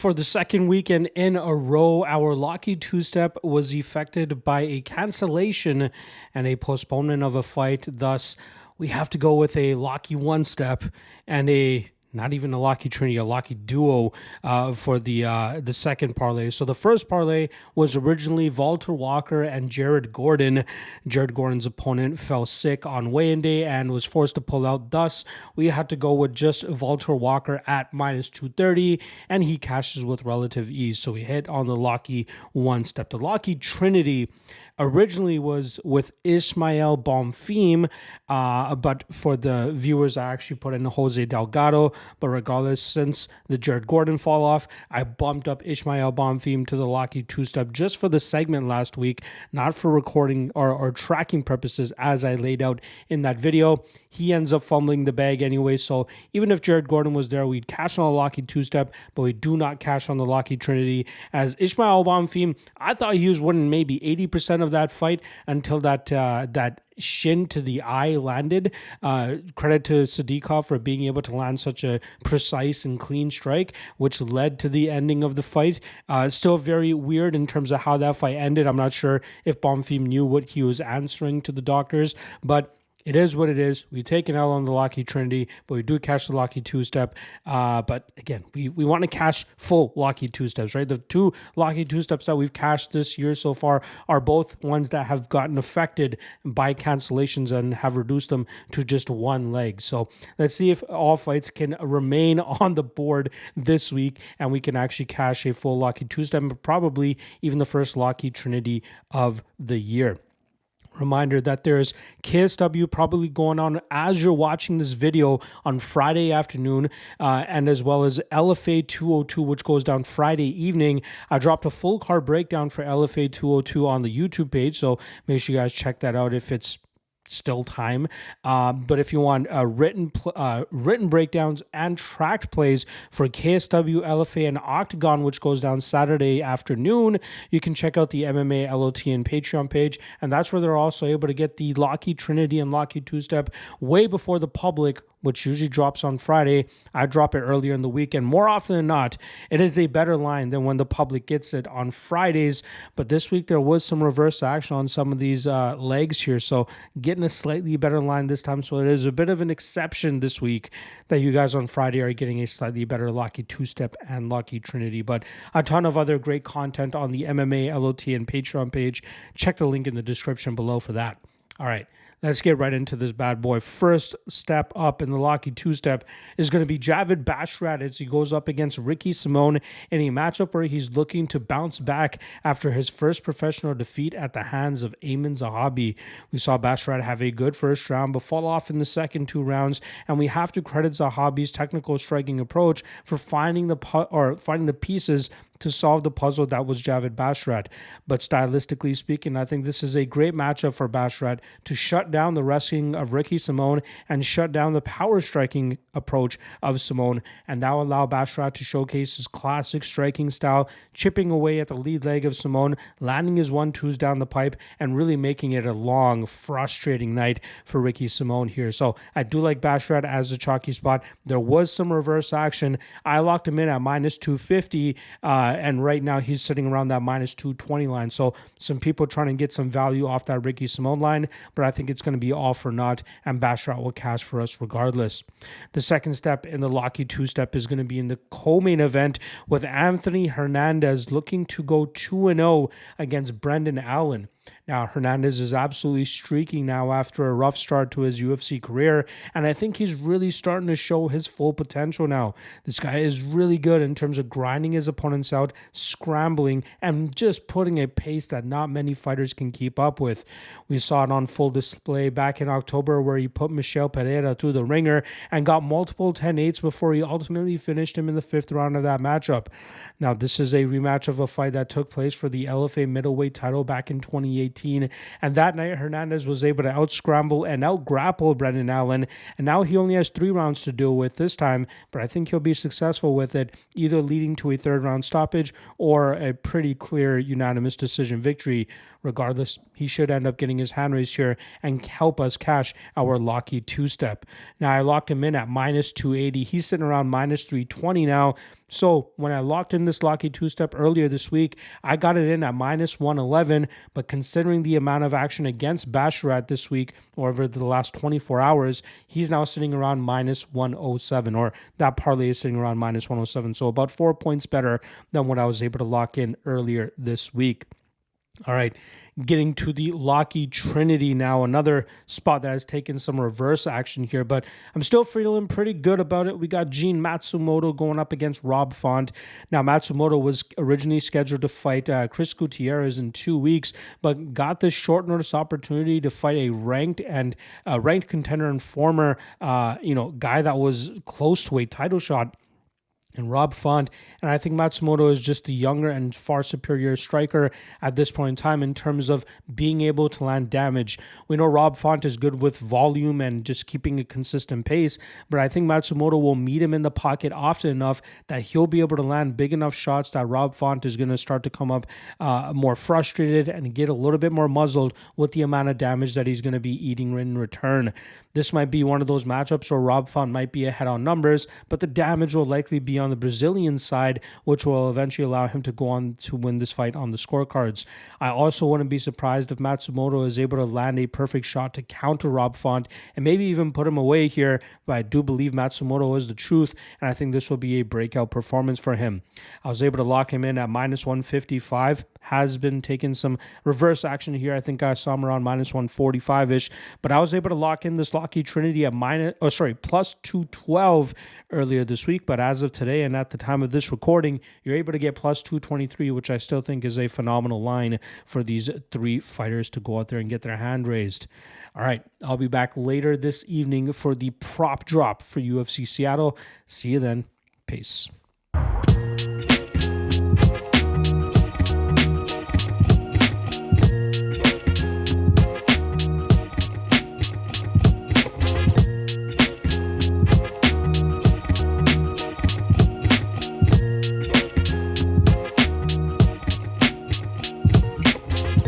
For the second weekend in a row, our Locky two-step was affected by a cancellation and a postponement of a fight. Thus, we have to go with a Locky one-step and a not even a Locky Trinity, a Locky duo for the second parlay. So the first parlay was originally Walter Walker and Jared Gordon. Jared Gordon's opponent fell sick on weigh-in day and was forced to pull out. Thus, we had to go with just Walter Walker at minus 230, and he cashes with relative ease. So we hit on the Locky one step. The Locky Trinity originally was with Ismael Bonfim, but for the viewers, I actually put in Jose Delgado. But regardless, since the Jared Gordon fall off, I bumped up Ismael Bonfim to the Locky two-step just for the segment last week, not for recording or tracking purposes as I laid out in that video. He ends up fumbling the bag anyway, so even if Jared Gordon was there, we'd cash on the Locky two-step, but we do not cash on the Locky Trinity. As Ismael Bonfim, I thought he was winning maybe 80% of that fight until that shin to the eye landed. Credit to Sadikov for being able to land such a precise and clean strike, which led to the ending of the fight. Still very weird in terms of how that fight ended. I'm not sure if Bonfim knew what he was answering to the doctors, but it is what it is. We take an L on the Locky Trinity, but we do cash the Locky two-step. But again, we want to cash full Locky two-steps, right? The two Locky two-steps that we've cashed this year so far are both ones that have gotten affected by cancellations and have reduced them to just one leg. So let's see if all fights can remain on the board this week and we can actually cash a full Locky two-step, but probably even the first Locky Trinity of the year. Reminder that there's KSW probably going on as you're watching this video on Friday afternoon, and as well as LFA 202, which goes down Friday evening. I dropped a full card breakdown for LFA 202 on the YouTube page, so make sure you guys check that out if it's still time. But if you want written breakdowns and tracked plays for KSW, LFA, and OKTAGON, which goes down Saturday afternoon, you can check out the MMA LOT and Patreon page, and that's where they're also able to get the Locky Trinity and Locky two-step way before the public, which usually drops on Friday. I drop it earlier in the week, and more often than not, it is a better line than when the public gets it on Fridays. But this week, there was some reverse action on some of these legs here, so getting a slightly better line this time. So it is a bit of an exception this week that you guys on Friday are getting a slightly better Locky two-step and Locky Trinity. But a ton of other great content on the MMA, LOT, and Patreon page. Check the link in the description below for that. All right. Let's get right into this bad boy. First step up in the Locky two-step is going to be Javid Basharat as he goes up against Ricky Simon in a matchup where he's looking to bounce back after his first professional defeat at the hands of Ayman Zahabi. We saw Basharat have a good first round but fall off in the second two rounds, and we have to credit Zahabi's technical striking approach for finding the pieces to solve the puzzle that was Javid Basharat. But stylistically speaking, I think this is a great matchup for Basharat to shut down the wrestling of Ricky Simon and shut down the power striking approach of Simon, and that will allow Basharat to showcase his classic striking style, chipping away at the lead leg of Simon, landing his 1-2s down the pipe, and really making it a long, frustrating night for Ricky Simon here. So I do like Basharat as a chalky spot. There was some reverse action. I locked him in at minus 250, and right now he's sitting around that minus 220 line. So some people trying to get some value off that Ricky Simon line, but I think it's going to be all for naught, and Basharat will cash for us regardless. The second step in the Locky two-step is going to be in the co-main event with Anthony Hernandez looking to go 2-0 against Brendan Allen. Now, Hernandez is absolutely streaking now after a rough start to his UFC career, and I think he's really starting to show his full potential now. This guy is really good in terms of grinding his opponents out, scrambling, and just putting a pace that not many fighters can keep up with. We saw it on full display back in October where he put Michel Pereira through the ringer and got multiple 10-8s before he ultimately finished him in the fifth round of that matchup. Now, this is a rematch of a fight that took place for the LFA middleweight title back in 2018, and that night Hernandez was able to out-scramble and out-grapple Brendan Allen, and now he only has 3 rounds to deal with this time, but I think he'll be successful with it, either leading to a third-round stoppage or a pretty clear unanimous decision victory. Regardless, he should end up getting his hand raised here and help us cash our Locky two-step. Now, I locked him in at minus 280. He's sitting around minus 320 now. So when I locked in this Locky two-step earlier this week, I got it in at minus 111, but considering the amount of action against Basharat this week, or over the last 24 hours, he's now sitting around minus 107, or that parlay is sitting around minus 107. So about 4 points better than what I was able to lock in earlier this week. All right, getting to the Locky Trinity now, another spot that has taken some reverse action here, but I'm still feeling pretty good about it. We got Gene Matsumoto going up against Rob Font. Now, Matsumoto was originally scheduled to fight Chris Gutierrez in 2 weeks, but got this short notice opportunity to fight a ranked contender and former, guy that was close to a title shot and Rob Font. And I think Matsumoto is just the younger and far superior striker at this point in time in terms of being able to land damage. We know Rob Font is good with volume and just keeping a consistent pace, but I think Matsumoto will meet him in the pocket often enough that he'll be able to land big enough shots that Rob Font is going to start to come up more frustrated and get a little bit more muzzled with the amount of damage that he's going to be eating in return. This might be one of those matchups where Rob Font might be ahead on numbers, but the damage will likely be on the Brazilian side, which will eventually allow him to go on to win this fight on the scorecards. I also wouldn't be surprised if Matsumoto is able to land a perfect shot to counter Rob Font and maybe even put him away here, but I do believe Matsumoto is the truth, and I think this will be a breakout performance for him. I was able to lock him in at minus 155, has been taking some reverse action here. I think I saw him around minus 145-ish, but I was able to lock in this Locky Trinity at plus 212 earlier this week, but as of today and at the time of this recording, you're able to get plus 223, which I still think is a phenomenal line for these three fighters to go out there and get their hand raised. All right, I'll be back later this evening for the prop drop for UFC Seattle. See you then. Peace.